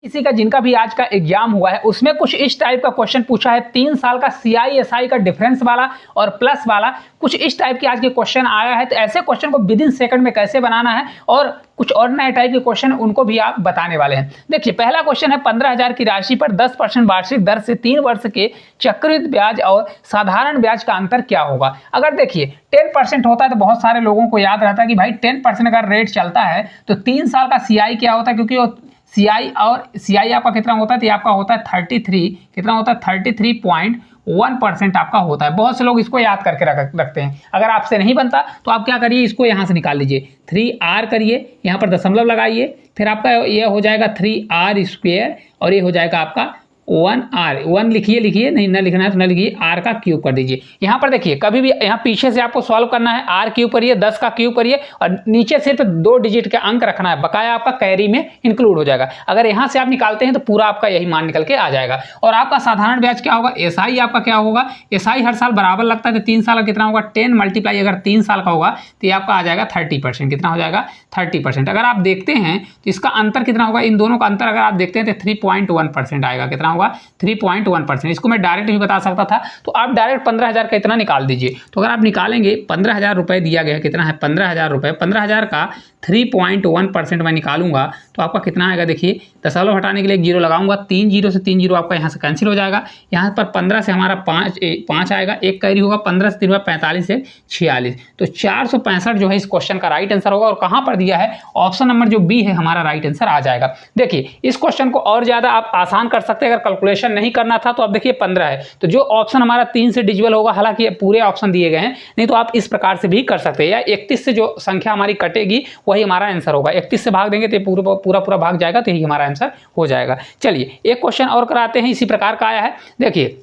किसी का जिनका भी आज का एग्जाम हुआ है उसमें कुछ इस टाइप का क्वेश्चन पूछा है, 3 साल का CISI का डिफरेंस वाला और प्लस वाला, कुछ इस टाइप की आज के क्वेश्चन आया है। तो ऐसे क्वेश्चन को विद इन सेकंड में कैसे बनाना है और कुछ और नए टाइप के क्वेश्चन उनको भी आप बताने वाले हैं। देखिए पहला क्वेश्चन है, 15,000 की राशि पर 10% वार्षिक दर से 3 वर्ष के चक्रवृद्धि ब्याज और साधारण ब्याज का अंतर क्या होगा। अगर देखिए 10% होता है तो बहुत सारे लोगों को याद रहता है कि भाई 10% अगर रेट चलता है तो 3 साल का CI क्या होता है, क्योंकि वो CI और CI आपका कितना होता है, तो आपका होता है 33, कितना होता है 33.1% आपका होता है। बहुत से लोग इसको याद करके रखते हैं। अगर आपसे नहीं बनता तो आप क्या करिए, इसको यहाँ से निकाल लीजिए, 3R करिए, यहाँ पर दशमलव लगाइए, फिर आपका ये हो जाएगा 3R² और ये हो जाएगा आपका 1R। 1 लिखिए, नहीं ना लिखना है तो ना लिखिए, R का क्यूब कर दीजिए। यहाँ पर देखिए कभी भी यहाँ पीछे से आपको सॉल्व करना है, R क्यूब करिए, 10 का क्यूब करिए और नीचे सिर्फ 2 डिजिट का अंक रखना है, बकाया आपका कैरी में इंक्लूड हो जाएगा। अगर यहाँ से आप निकालते हैं तो पूरा आपका यही मान निकल के आ जाएगा। और आपका साधारण ब्याज क्या होगा, SI आपका क्या होगा, SI हर साल बराबर लगता है तो 3 साल का कितना होगा, 10 मल्टीप्लाई अगर 3 साल का होगा तो ये आपका आ जाएगा 30%। कितना हो जाएगा 30%। अगर आप देखते हैं तो इसका अंतर कितना होगा, इन दोनों का अंतर अगर आप देखते हैं तो 3.1% आएगा। कितना होगा 3.1%। इसको मैं डायरेक्ट भी बता सकता था, तो आप डायरेक्ट 15,000 का इतना निकाल दीजिए। तो अगर आप निकालेंगे 15,000 रुपये दिया गया है, कितना है 15,000 रुपये, 15,000 का 3.1% मैं निकालूंगा तो आपका कितना आएगा, देखिए दशमलव हटाने के लिए 1 जीरो लगाऊंगा, 3 जीरो से 3 जीरो आपका यहाँ से कैंसिल हो जाएगा। यहाँ पर 15 से हमारा 5 आएगा, एक कैरी होगा, 15 से 3 45 से 46, तो 465 जो है इस क्वेश्चन का राइट आंसर होगा। और कहाँ पर दिया है, ऑप्शन नंबर जो बी है हमारा राइट आंसर आ जाएगा। देखिए इस क्वेश्चन को और ज़्यादा आप आसान कर सकते हैं। अगर कैलकुलेशन नहीं करना था तो अब देखिए 15 है, तो जो ऑप्शन हमारा 3 से डिजिबल होगा, हालांकि पूरे ऑप्शन दिए गए हैं, नहीं तो आप इस प्रकार से भी कर सकते हैं। या 31 से जो संख्या हमारी कटेगी वही हमारा आंसर होगा। 31 से भाग देंगे तो पूरा भाग जाएगा, तो यही हमारा आंसर हो जाएगा। चलिए एक क्वेश्चन और कराते हैं, इसी प्रकार का आया है। देखिए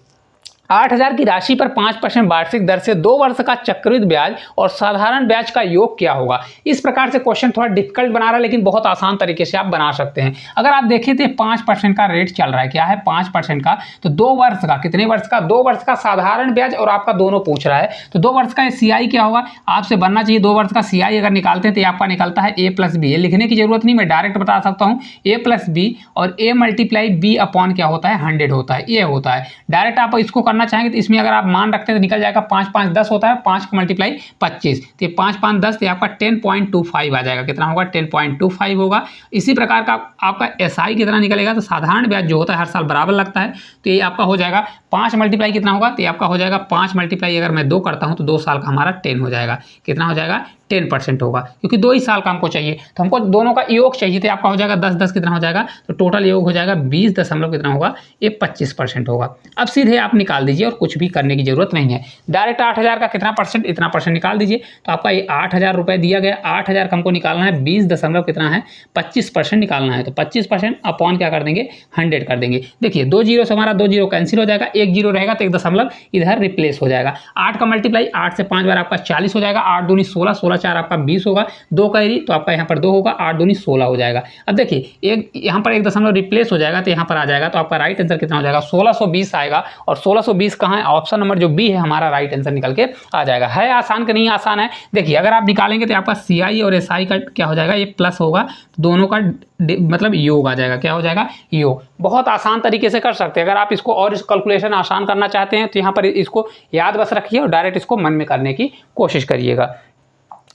8,000 की राशि पर 5% वार्षिक दर से 2 वर्ष का चक्रवृद्धि ब्याज और साधारण ब्याज का योग क्या होगा। इस प्रकार से क्वेश्चन थोड़ा डिफिकल्ट बना रहा है, लेकिन बहुत आसान तरीके से आप बना सकते हैं। अगर आप देखें तो 5% का रेट चल रहा है, क्या है 5% का, तो 2 वर्ष का, कितने वर्ष का, 2 वर्ष का साधारण ब्याज और आपका दोनों पूछ रहा है। तो 2 वर्ष का CI क्या होगा, आपसे बनना चाहिए 2 वर्ष का CI अगर निकालते हैं तो आपका निकलता है A+B। ये लिखने की जरूरत नहीं, मैं डायरेक्ट बता सकता हूँ, A+B और A मल्टीप्लाई B अपॉन क्या होता है 100 होता है, ये होता है। डायरेक्ट आप इसको करना चाहेंगे तो इसमें अगर आप मान रखते हैं तो निकल जाएगा 5 5 10 होता है, 5 का मल्टीप्लाई 25, तो 5 5 10 तो आपका 10.25 आ जाएगा। कितना होगा 10.25 होगा। इसी प्रकार का आपका SI कितना निकलेगा, तो साधारण ब्याज जो होता है हर साल बराबर लगता है, तो ये आपका हो जाएगा 5 मल्टीप्लाई कितना होगा, तो आपका हो जाएगा 5 मल्टीप्लाई अगर मैं 2 करता हूँ तो 2 साल का हमारा 10 हो जाएगा। कितना हो जाएगा 10% होगा, क्योंकि 2 ही साल का हमको चाहिए, तो हमको दोनों का योग चाहिए, तो आपका हो जाएगा 10 10 कितना हो जाएगा, तो टोटल योग हो जाएगा 20 दशमलव कितना होगा, ये 25% होगा। अब सीधे आप निकाल दीजिए और कुछ भी करने की जरूरत नहीं है, डायरेक्ट 8,000 का कितना परसेंट, इतना परसेंट निकाल दीजिए। तो आपका ये 8,000 रुपये दिया गया, 8,000 का हमको निकालना है 20 दशमलव कितना है 25% निकालना है, तो 25% अपॉन क्या कर देंगे 100 कर देंगे। देखिए 2 जीरो से हमारा 2 जीरो कैंसिल हो जाएगा, 1 जीरो रहेगा तो 1 दशमलव इधर रिप्लेस हो जाएगा। 8 का मल्टीप्लाई 8 से 5 बार आपका 40 हो जाएगा, 8 दूनी 16, 16 4 आपका 20 होगा, 2 कैरी तो आपका यहाँ पर 2 होगा, 8 दूनी 16 हो जाएगा। अब देखिए एक यहाँ पर 1 दशमलव रिप्लेस हो जाएगा तो यहाँ पर आ जाएगा, तो आपका राइट आंसर कितना हो जाएगा 1620 आएगा। और 1620 कहाँ है, ऑप्शन नंबर जो बी है हमारा राइट आंसर निकल के आ जाएगा। है आसान कि नहीं आसान है। देखिए अगर आप निकालेंगे तो आपका CI और SI का क्या हो जाएगा, ये प्लस होगा, दोनों का मतलब योग आ जाएगा, क्या हो जाएगा योग। बहुत आसान तरीके से कर सकते हैं। अगर आप इसको और इस कैलकुलेशन आसान करना चाहते हैं तो यहाँ पर इसको याद बस रखिए और डायरेक्ट इसको मन में करने की कोशिश करिएगा।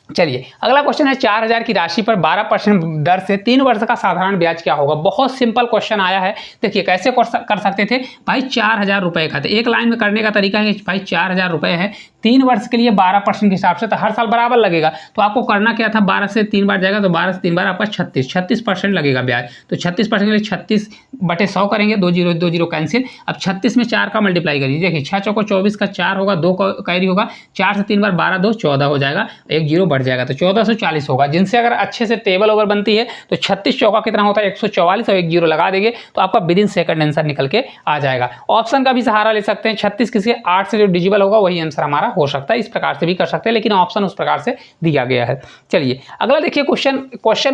चलिए अगला क्वेश्चन है, 4,000 की राशि पर 12% दर से 3 वर्ष का साधारण ब्याज क्या होगा। बहुत सिंपल क्वेश्चन आया है। देखिए कैसे कर सकते थे भाई, 4,000 रुपये का, तो एक लाइन में करने का तरीका है कि भाई 4,000 रुपये है, 3 वर्ष के लिए 12% के हिसाब से, तो हर साल बराबर लगेगा। तो आपको करना क्या था, 12 से 3 बार जाएगा तो 12 से 3 बार आपका 36% लगेगा ब्याज। तो 36% के लिए 36/100 करेंगे, 2 जीरो कैंसिल। अब 36 में 4 का मल्टीप्लाई करिए, देखिए 6 चौको 24 का 4 होगा, 2 कैरी होगा, 4 से 3 बार 12 2 14 हो जाएगा, 1 जीरो बढ़ जाएगा, तो 1440 होगा। जिनसे अगर अच्छे से टेबल ओवर बनती है तो 36 चौका कितना होता है 144 और 1 जीरो लगा देंगे तो आपका विद इन सेकंड आंसर निकल के आ जाएगा। ऑप्शन का भी सहारा ले सकते हैं, 36 किसी 8 से जो डिजिबल होगा वही आंसर हमारा हो सकता है। इस प्रकार से भी कर सकते हैं, लेकिन ऑप्शन उस प्रकार से दिया गया है। चलिए अगला देखिए क्वेश्चन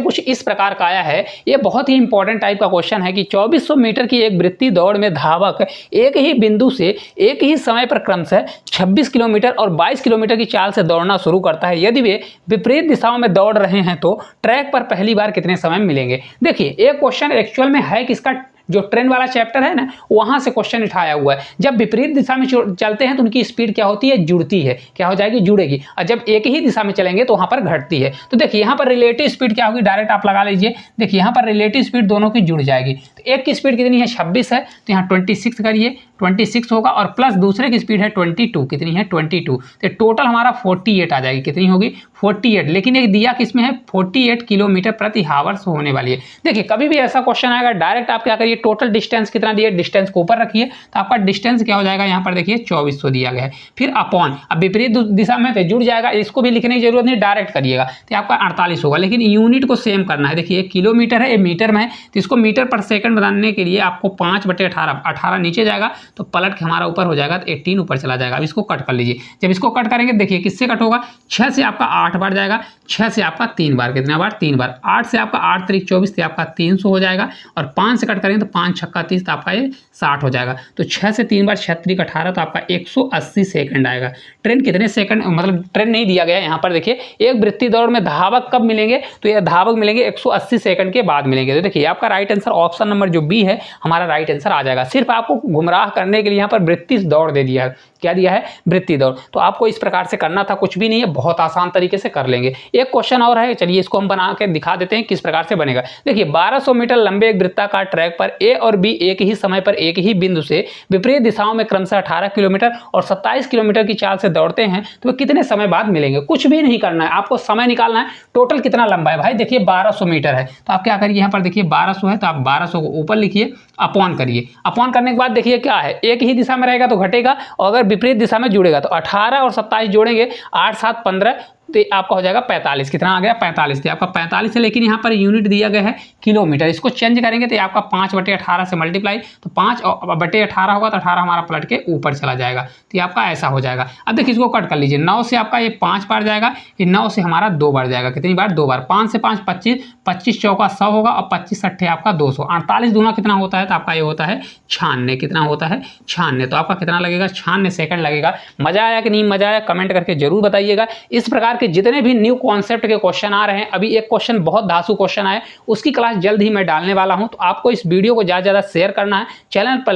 कुछ इस प्रकार का आया है। ये बहुत ही इंपॉर्टेंट टाइप का क्वेश्चन है कि 2400 मीटर की एक वृत्तीय दौड़ में धावक एक ही बिंदु से एक ही समय पर क्रमशः 26 किलोमीटर और 22 किलोमीटर की चाल से दौड़ना शुरू करता है। यदि वे विपरीत दिशाओं में दौड़ रहे हैं तो ट्रैक पर पहली बार कितने समय मिलेंगे। देखिए एक क्वेश्चन एक्चुअल में है किसका, जो ट्रेन वाला चैप्टर है ना वहां से क्वेश्चन उठाया हुआ है। जब विपरीत दिशा में चलते हैं तो उनकी स्पीड क्या होती है, जुड़ती है, क्या हो जाएगी, जुड़ेगी। और जब एक ही दिशा में चलेंगे तो वहां पर घटती है। तो देखिए यहाँ पर रिलेटिव स्पीड क्या होगी, डायरेक्ट आप लगा लीजिए। देखिए यहाँ पर रिलेटिव स्पीड दोनों की जुड़ जाएगी। तो एक की स्पीड कितनी है 26 है, तो यहाँ 26 करिए, 26 होगा, और प्लस दूसरे की स्पीड है 22, कितनी है 22, तो टोटल हमारा 48 आ जाएगी। कितनी होगी 48, लेकिन एक दिया किसमें है 48 किलोमीटर प्रति हावर्स होने वाली है। देखिए कभी भी ऐसा क्वेश्चन आएगा डायरेक्ट आप क्या करिए, टोटल डिस्टेंस कितना दिया, डिस्टेंस को ऊपर रखिए, तो आपका डिस्टेंस क्या हो जाएगा, यहाँ पर देखिए 2400 दिया गया है। फिर अपॉन, अब विपरीत दिशा में तो जुड़ जाएगा, इसको भी लिखने की जरूरत नहीं, डायरेक्ट करिएगा, तो आपका 48 होगा। लेकिन यूनिट को सेम करना है। देखिए 1 किलोमीटर है, ये मीटर में है, तो इसको मीटर पर सेकंड बनाने के लिए आपको 5/18, 18 नीचे जाएगा तो पलट के हमारा ऊपर हो जाएगा, तो 18 ऊपर चला जाएगा। अब इसको कट कर लीजिए। जब इसको कट करेंगे देखिए किससे कट होगा, 6 से आपका 8 बार जाएगा, 6 से आपका 3 बार, कितना बार 3 बार, 8 से आपका 8 त्रिक 24, तो आपका 300 हो जाएगा, और 5 से कट करेंगे तो 5 छक्का 30, तो आपका ये 60 हो जाएगा। तो 6 से 3 बार 6 त्रिक 18, तो आपका 180 सेकंड आएगा। ट्रेन कितने सेकंड, मतलब ट्रेन नहीं दिया गया यहाँ पर। देखिए एक वृत्तीय दौड़ में धावक कब मिलेंगे, तो ये धावक मिलेंगे 180 सेकंड के बाद मिलेंगे। तो देखिए आपका राइट आंसर ऑप्शन नंबर जो बी है हमारा राइट आंसर आ जाएगा। सिर्फ आपको गुमराह करने के लिए यहाँ पर वृत्तीय दौड़ दे दिया है। क्या दिया है, वृत्तीय दौड़। तो आपको इस प्रकार से करना था, कुछ भी नहीं है, बहुत आसान तरीके से कर लेंगे। एक क्वेश्चन और है, चलिए इसको हम बना के दिखा देते हैं किस प्रकार से बनेगा। देखिए 1200 मीटर लंबे एक वृत्ताकार ट्रैक पर ए और बी एक ही समय पर एक ही बिंदु से विपरीत दिशाओं में क्रमशः 18 किलोमीटर और 27 किलोमीटर की चाल से दौड़ते हैं तो वे कितने समय बाद मिलेंगे। कुछ भी नहीं करना है, आपको समय निकालना है। टोटल कितना लंबा है भाई, देखिए 1200 मीटर है, तो आप क्या करिए, यहाँ पर देखिए 1200 है, तो आप 1200 को ऊपर लिखिए, अपॉन करिए। अपॉन करने के बाद देखिए क्या है, एक ही दिशा में रहेगा तो घटेगा, और अगर विपरीत दिशा में जुड़ेगा तो 18 और 27 जोड़ेंगे, 8 7 15, तो आपका हो जाएगा 45। कितना आ गया 45, तो आपका 45 है, लेकिन यहाँ पर यूनिट दिया गया है किलोमीटर। इसको चेंज करेंगे तो आपका 5/18 से मल्टीप्लाई, तो 5/18 होगा, तो 18 हमारा पलट के ऊपर चला जाएगा, तो आपका ऐसा हो जाएगा। अब देखिए इसको कट कर लीजिए, 9 से आपका ये 5 बार जाएगा, ये 9 से हमारा 2 बार जाएगा। कितनी बार, 2 बार। 5 से 5 25, 25 चौका 100 होगा, और 25 अट्ठे आपका 200, 48 दूना कितना होता है, तो आपका ये होता है 96। कितना होता है 96, तो आपका कितना लगेगा 96 सेकंड लगेगा। मजा आया कि नहीं मजा आया, कमेंट करके जरूर बताइएगा। इस प्रकार के जितने भी न्यू कॉन्सेप्ट के क्वेश्चन आ रहे हैं, अभी एक क्वेश्चन बहुत धांसू क्वेश्चन आया, उसकी क्लास जल्द ही मैं डालने वाला हूं, तो आपको इस वीडियो को ज़्यादा ज़्यादा शेयर करना है। चैनल पर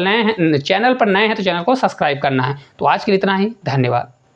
नए हैं तो चैनल को सब्सक्राइब करना है। तो आज के लिए इतना ही, धन्यवाद।